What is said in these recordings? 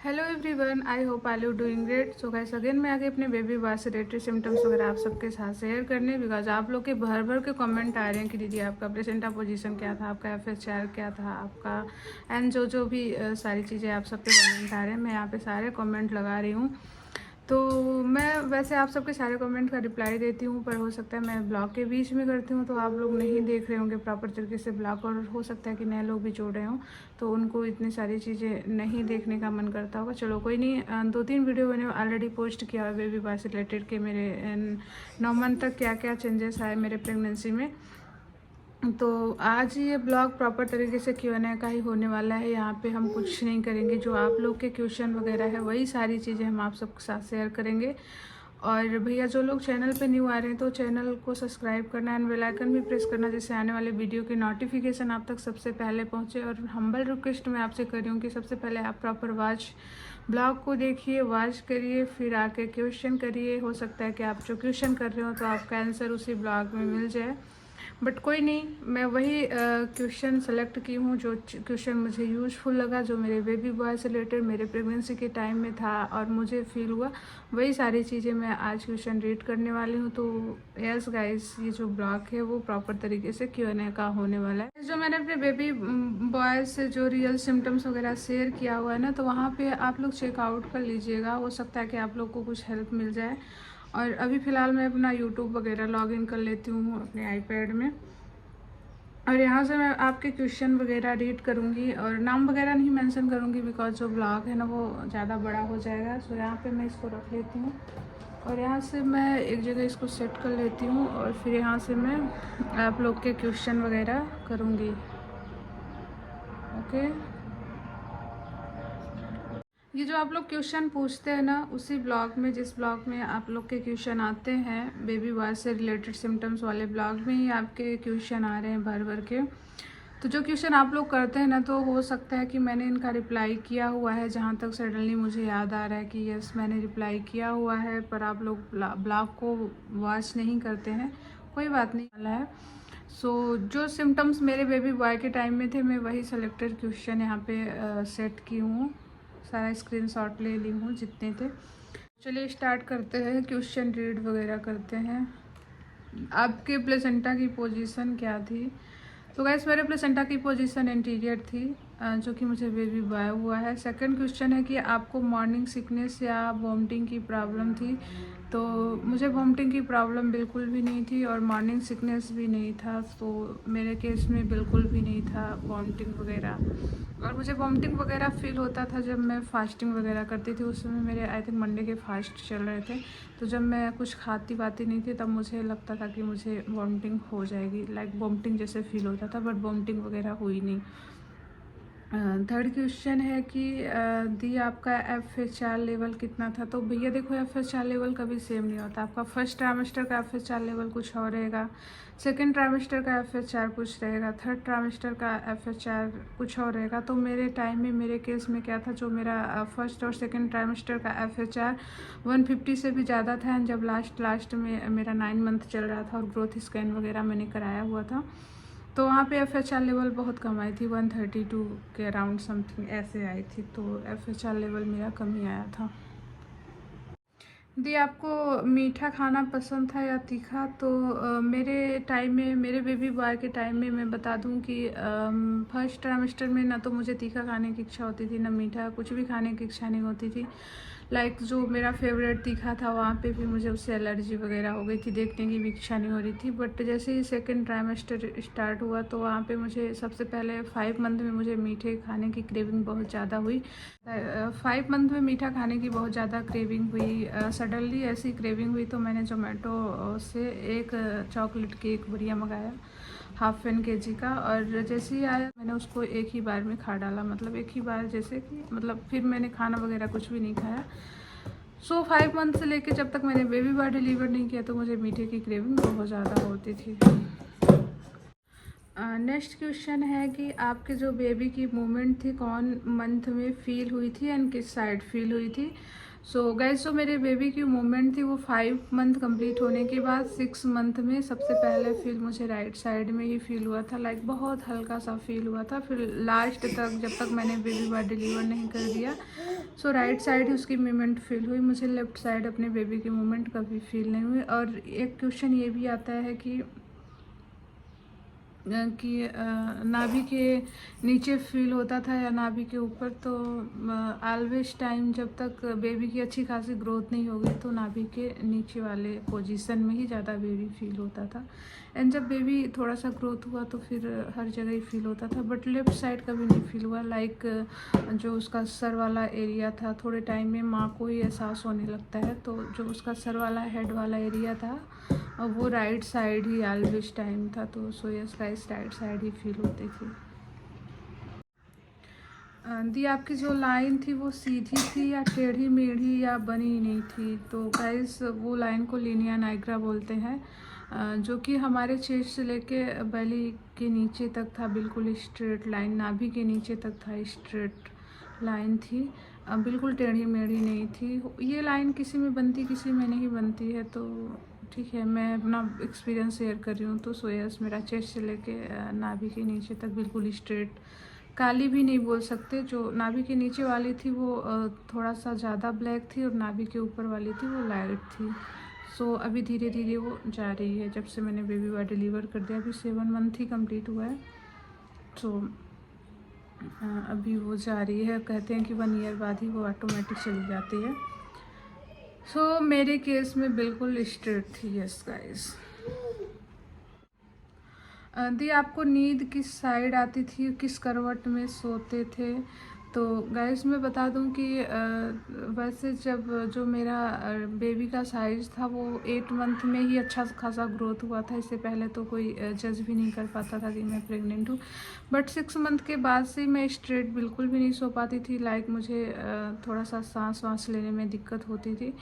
Hello everyone, I hope all you doing great. So guys again मैं आगे अपने baby boy से related symptoms वगैरह आप सबके साथ शेयर करने, बिकॉज आप लोग के भर भर के कमेंट आ रहे हैं कि दीदी आपका प्लेसेंटा पोजीशन क्या था, आपका FHR क्या था, आपका एंड जो भी सारी चीज़ें आप सबके कमेंट आ रहे हैं, मैं यहाँ पे सारे कमेंट लगा रही हूँ। तो मैं वैसे आप सबके सारे कमेंट का रिप्लाई देती हूँ, पर हो सकता है मैं ब्लॉग के बीच में करती हूँ तो आप लोग नहीं देख रहे होंगे प्रॉपर तरीके से ब्लॉग, और हो सकता है कि नए लोग भी जुड़ रहे हों तो उनको इतनी सारी चीज़ें नहीं देखने का मन करता होगा। चलो कोई नहीं, 2-3 वीडियो मैंने ऑलरेडी पोस्ट किया है बेबी बॉय से रिलेटेड के मेरे 9 मंथ तक क्या क्या चेंजेस आए मेरे प्रेगनेंसी में। तो आज ये ब्लॉग प्रॉपर तरीके से Q&A का ही होने वाला है। यहाँ पे हम कुछ नहीं करेंगे, जो आप लोग के क्वेश्चन वगैरह है वही सारी चीज़ें हम आप सबके साथ शेयर करेंगे। और भैया जो लोग चैनल पे न्यू आ रहे हैं तो चैनल को सब्सक्राइब करना एंड बेल आइकन भी प्रेस करना, जिससे आने वाले वीडियो की नोटिफिकेशन आप तक सबसे पहले पहुँचे। और हम्बल रिक्वेस्ट मैं आपसे कर रही हूँ कि सबसे पहले आप प्रॉपर ब्लॉग को देखिए, वॉच करिए, फिर आके क्वेश्चन करिए। हो सकता है कि आप जो क्वेश्चन कर रहे हो तो आपका आंसर उसी ब्लॉग में मिल जाए, बट कोई नहीं, मैं वही क्वेश्चन सेलेक्ट की हूँ जो क्वेश्चन मुझे यूज़फुल लगा, जो मेरे बेबी बॉय से रिलेटेड मेरे प्रेगनेंसी के टाइम में था और मुझे फील हुआ, वही सारी चीज़ें मैं आज क्वेश्चन रीड करने वाली हूँ। तो यस गाइस, ये जो ब्लॉग है वो प्रॉपर तरीके से Q&A का होने वाला है। जो मैंने अपने बेबी बॉय से जो रियल सिम्टम्स वगैरह शेयर किया हुआ है ना, तो वहाँ पे आप लोग चेकआउट कर लीजिएगा, हो सकता है कि आप लोग को कुछ हेल्प मिल जाए। और अभी फ़िलहाल मैं अपना यूट्यूब वगैरह लॉगिन कर लेती हूँ अपने आईपैड में, और यहाँ से मैं आपके क्वेश्चन वगैरह रीड करूँगी और नाम वगैरह नहीं मेंशन करूँगी, बिकॉज जो ब्लॉग है ना वो ज़्यादा बड़ा हो जाएगा। सो यहाँ पे मैं इसको रख लेती हूँ और यहाँ से मैं एक जगह इसको सेट कर लेती हूँ और फिर यहाँ से मैं आप लोग के क्वेश्चन वगैरह करूँगी। ओके, ये जो आप लोग क्वेश्चन पूछते हैं ना, उसी ब्लॉग में, जिस ब्लॉग में आप लोग के क्वेश्चन आते हैं बेबी बॉय से रिलेटेड सिम्टम्स वाले ब्लॉग में ही आपके क्वेश्चन आ रहे हैं भर भर के। तो जो क्वेश्चन आप लोग करते हैं ना, तो हो सकता है कि मैंने इनका रिप्लाई किया हुआ है, जहाँ तक सडनली मुझे याद आ रहा है कि यस मैंने रिप्लाई किया हुआ है, पर आप लोग ब्लॉग को वॉच नहीं करते हैं, कोई बात नहीं वाला है। सो जो सिम्टम्स मेरे बेबी बॉय के टाइम में थे, मैं वही सेलेक्टेड क्वेश्चन यहाँ पे सेट की हूँ, सारा स्क्रीनशॉट ले ली हूँ जितने थे। चलिए स्टार्ट करते हैं, क्वेश्चन रीड वगैरह करते हैं। आपके प्लेसेंटा की पोजीशन क्या थी? तो गाइस मेरे प्लेसेंटा की पोजीशन इंटीरियर थी, जो कि मुझे बेबी बॉय हुआ है। सेकंड क्वेश्चन है कि आपको मॉर्निंग सिकनेस या वॉमिटिंग की प्रॉब्लम थी? तो मुझे वॉमिटिंग की प्रॉब्लम बिल्कुल भी नहीं थी और मॉर्निंग सिकनेस भी नहीं था, तो मेरे केस में बिल्कुल भी नहीं था वॉमिटिंग वगैरह। और मुझे वॉमिटिंग वगैरह फील होता था जब मैं फास्टिंग वगैरह करती थी, उस समय मेरे आई थिंक मंडे के फास्ट चल रहे थे, तो जब मैं कुछ खाती वाती नहीं थी तब मुझे लगता था कि मुझे वॉमिटिंग हो जाएगी, लाइक वॉमिटिंग जैसे फील होता था, बट वॉमिटिंग वगैरह हुई नहीं। थर्ड क्वेश्चन है कि दी आपका FHR लेवल कितना था? तो भैया देखो, FHR लेवल कभी सेम नहीं होता। आपका फर्स्ट ट्राइमेस्टर का FHR लेवल कुछ और रहेगा, सेकेंड ट्राइमेस्टर का FHR कुछ रहेगा, थर्ड ट्राइमेस्टर का FHR कुछ और रहेगा। तो मेरे टाइम में, मेरे केस में क्या था, जो मेरा फर्स्ट और सेकेंड ट्राइमेस्टर का FHR 150 से भी ज़्यादा था, एंड जब लास्ट में मेरा 9 मंथ चल रहा था और ग्रोथ स्कैन वगैरह मैंने कराया हुआ था, तो वहाँ पे FHR लेवल बहुत कम आई थी, 132 के अराउंड समथिंग ऐसे आई थी, तो FHR लेवल मेरा कम ही आया था। दी आपको मीठा खाना पसंद था या तीखा? तो मेरे टाइम में, मेरे बेबी बॉय के टाइम में मैं बता दूं कि फर्स्ट ट्राइमेस्टर में ना तो मुझे तीखा खाने की इच्छा होती थी, ना मीठा, कुछ भी खाने की इच्छा नहीं होती थी। लाइक जो मेरा फेवरेट तीखा था वहाँ पे भी मुझे उससे एलर्जी वगैरह हो गई थी, देखने की भी इच्छा नहीं हो रही थी। बट जैसे ही सेकेंड ट्राइमेस्टर स्टार्ट हुआ तो वहाँ पे मुझे सबसे पहले 5 मंथ में मुझे मीठे खाने की क्रेविंग बहुत ज़्यादा हुई। 5 मंथ में मीठा खाने की बहुत ज़्यादा क्रेविंग हुई। सडनली ऐसी क्रेविंग हुई तो मैंने जोमेटो से एक चॉकलेट केक बढ़िया मंगाया, हाफ 1 kg का, और जैसे ही आया मैंने उसको एक ही बार में खा डाला, मतलब एक ही बार, जैसे कि मतलब फिर मैंने खाना वगैरह कुछ भी नहीं खाया। सो 5 मंथ से लेके जब तक मैंने बेबी बॉय डिलीवर नहीं किया तो मुझे मीठे की क्रेविंग बहुत ज़्यादा होती थी। नेक्स्ट क्वेश्चन है कि आपके जो बेबी की मूवमेंट थी कौन मंथ में फील हुई थी एंड किस साइड फील हुई थी? सो गाइस, जो मेरे बेबी की मूवमेंट थी वो 5 मंथ कंप्लीट होने के बाद 6 मंथ में सबसे पहले फील मुझे राइट साइड में ही फील हुआ था, लाइक बहुत हल्का सा फील हुआ था। फिर लास्ट तक, जब तक मैंने बेबी बॉय डिलीवर नहीं कर दिया, सो राइट साइड ही उसकी मूवमेंट फील हुई, मुझे लेफ़्ट साइड अपने बेबी की मूवमेंट कभी फील नहीं हुई। और एक क्वेश्चन ये भी आता है कि नाभि के नीचे फील होता था या नाभि के ऊपर। तो ऑलवेज टाइम जब तक बेबी की अच्छी खासी ग्रोथ नहीं होगी तो नाभि के नीचे वाले पोजीशन में ही ज़्यादा बेबी फील होता था। एंड जब बेबी थोड़ा सा ग्रोथ हुआ तो फिर हर जगह ही फील होता था, बट लेफ़्ट साइड कभी नहीं फील हुआ। लाइक जो उसका सर वाला एरिया था, थोड़े टाइम में माँ को ही एहसास होने लगता है, तो जो उसका सर वाला हेड वाला एरिया था वो राइट साइड ही ऑलवेज टाइम था। तो सोयस गाइस राइट साइड ही फील होती थी। दी आपकी जो लाइन थी वो सीधी थी या टेढ़ी मेढ़ी या बनी ही नहीं थी। तो गाइस वो लाइन को लीनिया नाइग्रा बोलते हैं, जो कि हमारे चेस्ट से लेके बेली के नीचे तक था, बिल्कुल स्ट्रेट लाइन, नाभि के नीचे तक था, स्ट्रेट लाइन थी, बिल्कुल टेढ़ी मेढ़ी नहीं थी। ये लाइन किसी में बनती किसी में नहीं बनती है, तो ठीक है, मैं अपना एक्सपीरियंस शेयर कर रही हूँ। तो सोयस मेरा चेस्ट से लेके नाभि के नीचे तक बिल्कुल स्ट्रेट, काली भी नहीं बोल सकते। जो नाभि के नीचे वाली थी वो थोड़ा सा ज़्यादा ब्लैक थी और नाभि के ऊपर वाली थी वो लाइट थी। सो अभी धीरे धीरे वो जा रही है, जब से मैंने बेबी बॉय डिलीवर कर दिया, अभी 7 मंथ ही कंप्लीट हुआ है। तो अभी वो जा रही है, कहते हैं कि 1 ईयर बाद ही वो ऑटोमेटिक चली जाती है। सो मेरे केस में बिल्कुल स्ट्रेट थी। Yes guys. दी आपको नींद किस साइड आती थी, किस करवट में सोते थे? तो गाइस मैं बता दूं कि वैसे जब जो मेरा बेबी का साइज़ था वो 8 मंथ में ही अच्छा खासा ग्रोथ हुआ था। इससे पहले तो कोई जज भी नहीं कर पाता था कि मैं प्रेग्नेंट हूँ, बट 6 मंथ के बाद से मैं स्ट्रेट बिल्कुल भी नहीं सो पाती थी। लाइक मुझे थोड़ा सा सांस वाँस लेने में दिक्कत होती थी।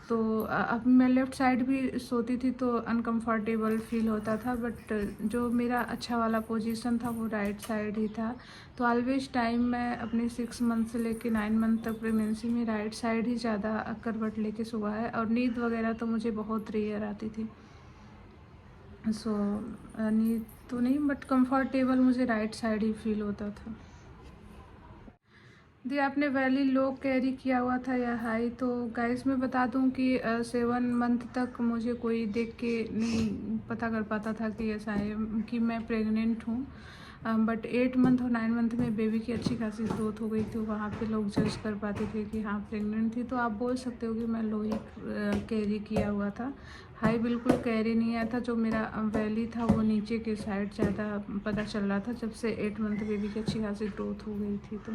तो अब मैं लेफ़्ट साइड भी सोती थी तो अनकंफर्टेबल फील होता था, बट जो मेरा अच्छा वाला पोजीशन था वो राइट साइड ही था। तो ऑलवेज टाइम मैं अपने 6 मंथ से लेके 9 मंथ तक प्रेगनेंसी में राइट साइड ही ज़्यादा करवट लेके सोआ है, और नींद वगैरह तो मुझे बहुत रेयर आती थी। सो नींद तो नहीं, बट कंफर्टेबल मुझे राइट साइड ही फील होता था। दी आपने वैली लो कैरी किया हुआ था या हाई? तो गाइस मैं बता दूं कि 7 मंथ तक मुझे कोई देख के नहीं पता कर पाता था कि ऐसा है कि मैं प्रेग्नेंट हूँ, बट 8 मंथ और 9 मंथ में बेबी की अच्छी खासी ग्रोथ हो गई थी, वहाँ पे लोग जज कर पाते थे कि हाँ प्रेग्नेंट थी। तो आप बोल सकते हो कि मैं लो ही कैरी किया हुआ था, हाई बिल्कुल कैरी नहीं आया था। जो मेरा वैली था वो नीचे के साइड ज़्यादा पता चल रहा था, जब से 8 मंथ बेबी की अच्छी खासी ग्रोथ हो गई थी। तो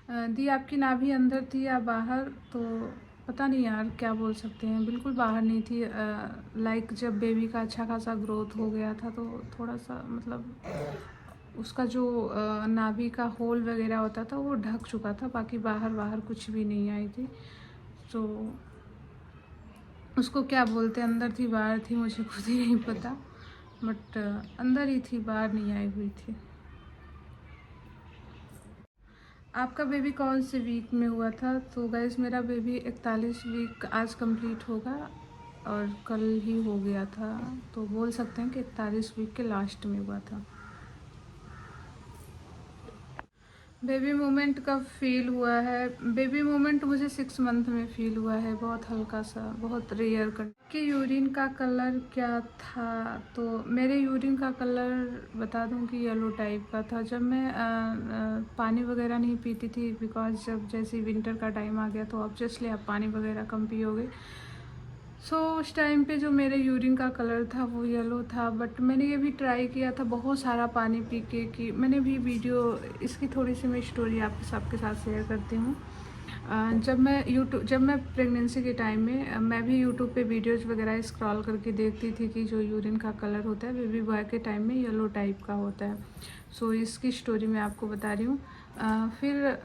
दी आपकी नाभि अंदर थी या बाहर? तो पता नहीं यार क्या बोल सकते हैं, बिल्कुल बाहर नहीं थी। लाइक जब बेबी का अच्छा खासा ग्रोथ हो गया था तो थोड़ा सा मतलब उसका जो नाभि का होल वगैरह होता था वो ढक चुका था, बाकी बाहर बाहर कुछ भी नहीं आई थी। तो उसको क्या बोलते हैं, अंदर थी बाहर थी मुझे खुद ही नहीं पता, बट अंदर ही थी, बाहर नहीं आई हुई थी। आपका बेबी कौन से वीक में हुआ था? तो गाइस मेरा बेबी 41 वीक आज कंप्लीट होगा और कल ही हो गया था, तो बोल सकते हैं कि 41 वीक के लास्ट में हुआ था। बेबी मोमेंट कब फील हुआ है? बेबी मोमेंट मुझे 6 मंथ में फील हुआ है, बहुत हल्का सा, बहुत रेयर कर। कि यूरिन का कलर क्या था? तो मेरे यूरिन का कलर बता दूं कि येलो टाइप का था। जब मैं पानी वगैरह नहीं पीती थी, बिकॉज जब जैसे विंटर का टाइम आ गया तो ऑब्वियसली आप पानी वगैरह कम पियोगे। सो उस टाइम पे जो मेरे यूरिन का कलर था वो येलो था, बट मैंने ये भी ट्राई किया था बहुत सारा पानी पी के, कि मैंने भी वीडियो इसकी थोड़ी सी मैं स्टोरी आपके सबके साथ शेयर करती हूँ। जब मैं प्रेगनेंसी के टाइम में मैं भी यूट्यूब पे वीडियोज़ वगैरह स्क्रॉल करके देखती थी कि जो यूरिन का कलर होता है बेबी बॉय के टाइम में येलो टाइप का होता है। सो इसकी स्टोरी मैं आपको बता रही हूँ। फिर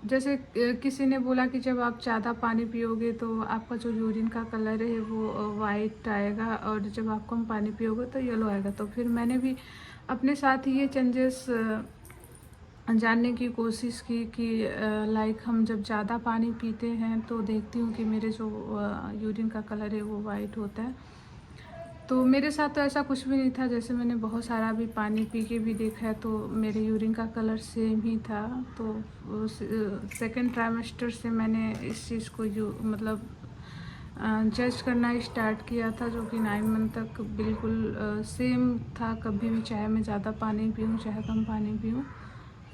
जैसे किसी ने बोला कि जब आप ज़्यादा पानी पियोगे तो आपका जो यूरिन का कलर है वो वाइट आएगा, और जब आप कम पानी पियोगे तो येलो आएगा। तो फिर मैंने भी अपने साथ ये चेंजेस जानने की कोशिश की कि लाइक हम जब ज़्यादा पानी पीते हैं तो देखती हूँ कि मेरे जो यूरिन का कलर है वो वाइट होता है। तो मेरे साथ तो ऐसा कुछ भी नहीं था। जैसे मैंने बहुत सारा भी पानी पी के भी देखा है तो मेरे यूरिन का कलर सेम ही था। तो सेकेंड ट्राइमेस्टर से मैंने इस चीज़ को मतलब जज करना स्टार्ट किया था, जो कि 9 मंथ तक बिल्कुल सेम था। कभी भी चाहे मैं ज़्यादा पानी पीऊँ चाहे कम पानी पीऊँ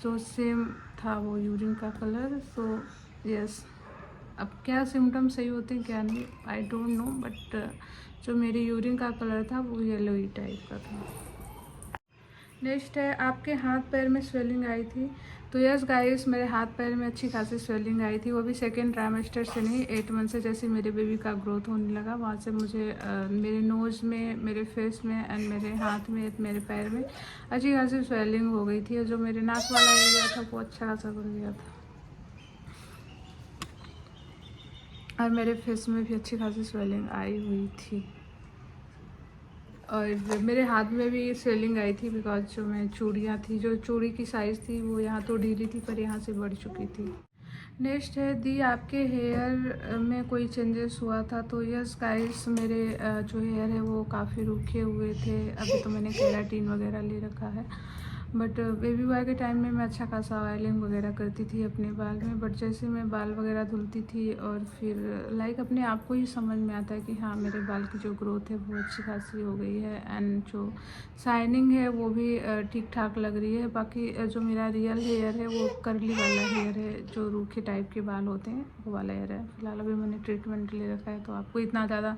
तो सेम था वो यूरिन का कलर। सो यस, अब क्या सिम्टम सही होते हैं क्या नहीं आई डोंट नो, बट जो मेरी यूरिन का कलर था वो येलोई टाइप का था। नेक्स्ट है आपके हाथ पैर में स्वेलिंग आई थी। तो यस गाइस, मेरे हाथ पैर में अच्छी खासी स्वेलिंग आई थी, वो भी सेकेंड ट्राइमेस्टर से नहीं, 8 मंथ से। जैसे मेरे बेबी का ग्रोथ होने लगा वहाँ से मुझे मेरे नोज़ में, मेरे फेस में एंड मेरे हाथ में, मेरे पैर में अच्छी खासी स्वेलिंग हो गई थी। और जो मेरे नाक वाला एरिया था वो अच्छा खासा बढ़ गया था और मेरे फेस में भी अच्छी खासी स्वेलिंग आई हुई थी। और मेरे हाथ में भी स्वेलिंग आई थी बिकॉज जो मैं चूड़ियाँ थी, जो चूड़ी की साइज़ थी वो यहाँ तो ढीली थी पर यहाँ से बढ़ चुकी थी। नेक्स्ट है दी, आपके हेयर में कोई चेंजेस हुआ था। तो यस गाइस, मेरे जो हेयर है वो काफ़ी रूखे हुए थे। अभी तो मैंने केराटिन वगैरह ले रखा है, बट बेबी बॉय के टाइम में मैं अच्छा खासा ऑयलिंग वगैरह करती थी अपने बाल में। बट जैसे मैं बाल वगैरह धुलती थी और फिर लाइक अपने आप को ही समझ में आता है कि हाँ मेरे बाल की जो ग्रोथ है वो अच्छी खासी हो गई है एंड जो शाइनिंग है वो भी ठीक ठाक लग रही है। बाकी जो मेरा रियल हेयर है वो कर्ली वाला हेयर है, जो रूखे टाइप के बाल होते हैं वो वाला हेयर है। फिलहाल अभी मैंने ट्रीटमेंट ले रखा है तो आपको इतना ज़्यादा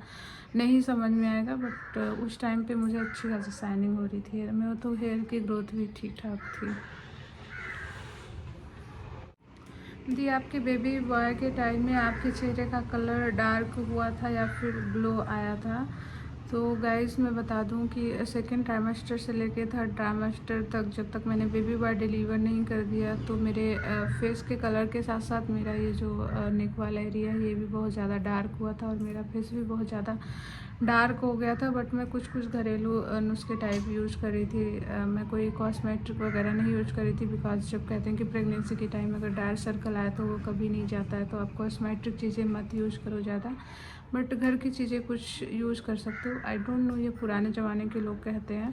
नहीं समझ में आएगा, बट उस टाइम पे मुझे अच्छी खासी शाइनिंग हो रही थी हेयर में, तो हेयर की ग्रोथ भी ठीक ठाक थी। दी, आपके बेबी बॉय के टाइम में आपके चेहरे का कलर डार्क हुआ था या फिर ग्लो आया था। तो गाइस मैं बता दूं कि सेकेंड ट्राइमेस्टर से लेके थर्ड ट्राइमेस्टर तक, जब तक मैंने बेबी बॉय डिलीवर नहीं कर दिया, तो मेरे फेस के कलर के साथ साथ मेरा ये जो नेक वाला एरिया है ये भी बहुत ज़्यादा डार्क हुआ था और मेरा फेस भी बहुत ज़्यादा डार्क हो गया था। बट मैं कुछ घरेलू नुस्खे टाइप यूज़ कर रही थी। मैं कोई कॉस्मेटिक वगैरह नहीं यूज़ कर रही थी बिकॉज जब कहते हैं कि प्रेगनेंसी के टाइम अगर डार्क सर्कल आए तो वो कभी नहीं जाता है, तो आप कॉस्मेटिक चीज़ें मत यूज़ करो ज़्यादा, बट घर की चीज़ें कुछ यूज़ कर सकते हो। आई डोंट नो, ये पुराने ज़माने के लोग कहते हैं,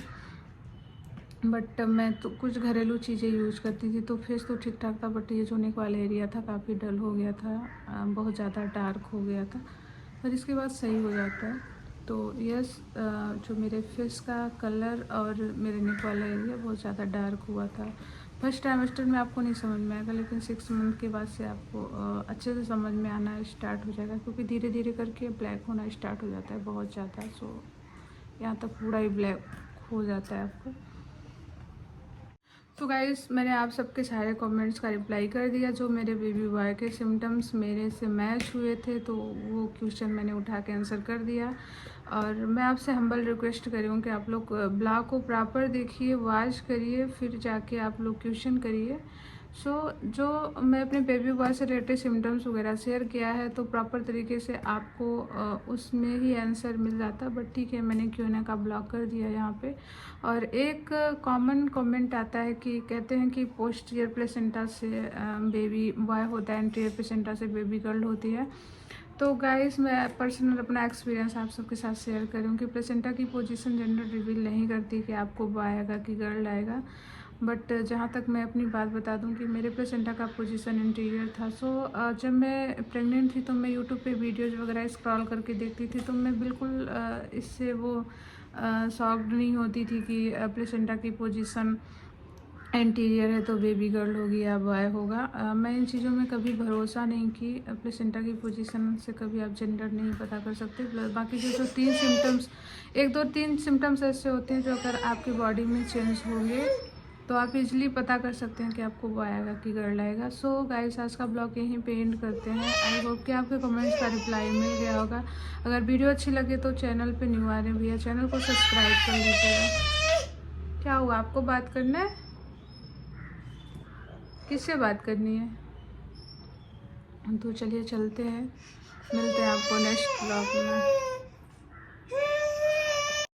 बट मैं तो कुछ घरेलू चीज़ें यूज़ करती थी तो फेस तो ठीक ठाक था। बट ये जो नेक वाला एरिया था काफ़ी डल हो गया था, बहुत ज़्यादा डार्क हो गया था, पर इसके बाद सही हो जाता है। तो यस, जो मेरे फेस का कलर और मेरे नेक वाला एरिया बहुत ज़्यादा डार्क हुआ था। फर्स्ट ट्राइमेस्टर में आपको नहीं समझ में आएगा, लेकिन 6 मंथ के बाद से आपको अच्छे से समझ में आना स्टार्ट हो जाएगा, क्योंकि धीरे धीरे करके ब्लैक होना स्टार्ट हो जाता है बहुत ज़्यादा। सो यहाँ तक पूरा ही ब्लैक हो जाता है आपको। तो गाइस, मैंने आप सबके सारे कमेंट्स का रिप्लाई कर दिया। जो मेरे बेबी बॉय के सिम्टम्स मेरे से मैच हुए थे तो वो क्वेश्चन मैंने उठा के आंसर कर दिया। और मैं आपसे हम्बल रिक्वेस्ट कर रही हूँ कि आप लोग ब्लॉग को प्रॉपर देखिए, वॉच करिए, फिर जाके आप लोग क्वेश्चन करिए। जो मैं अपने बेबी बॉय से रिलेटेड सिम्टम्स वगैरह शेयर किया है तो प्रॉपर तरीके से आपको उसमें ही आंसर मिल जाता, बट ठीक है मैंने Q&A का ब्लॉग कर दिया यहाँ पे। और एक कॉमन कमेंट आता है कि कहते हैं कि पोस्टीरियर प्लेसेंटा से बेबी बॉय होता है, एंटीरियर प्लेसेंटा से बेबी गर्ल होती है। तो गाइस, मैं पर्सनल अपना एक्सपीरियंस आप सबके साथ शेयर कर रही हूँ कि प्लेसेंटा की पोजीशन जेंडर रिवील नहीं करती कि आपको बॉय आएगा कि गर्ल आएगा। बट जहाँ तक मैं अपनी बात बता दूँ कि मेरे प्लेसेंटा का पोजीशन इंटीरियर था। जब मैं प्रेग्नेंट थी तो मैं यूट्यूब पे वीडियोज़ वगैरह स्क्रॉल करके देखती थी, तो मैं बिल्कुल इससे वो शॉक्ड नहीं होती थी कि प्लेसेंटा की पोजीशन इंटीरियर है तो बेबी गर्ल होगी या बॉय होगा। मैं इन चीज़ों में कभी भरोसा नहीं की। प्लेसेंटा की पोजीशन से कभी आप जेंडर नहीं पता कर सकते। प्लस बाकी जो 3 सिम्टम्स, 1 2 3 सिम्टम्स ऐसे होते हैं जो अगर आपके बॉडी में चेंज होंगे तो आप इजीली पता कर सकते हैं कि आपको बॉय आएगा कि गर्ल आएगा। सो गाइस, आज का ब्लॉग यहीं पे एंड करते हैं। आई होप कि आपके कमेंट्स का रिप्लाई मिल गया होगा। अगर वीडियो अच्छी लगे तो चैनल पे न्यू आ रहे हैं भैया, चैनल को सब्सक्राइब कर लीजिएगा। क्या हुआ, आपको बात करना है? किससे बात करनी है? तो चलिए चलते हैं, मिलते हैं आपको नेक्स्ट ब्लॉग में।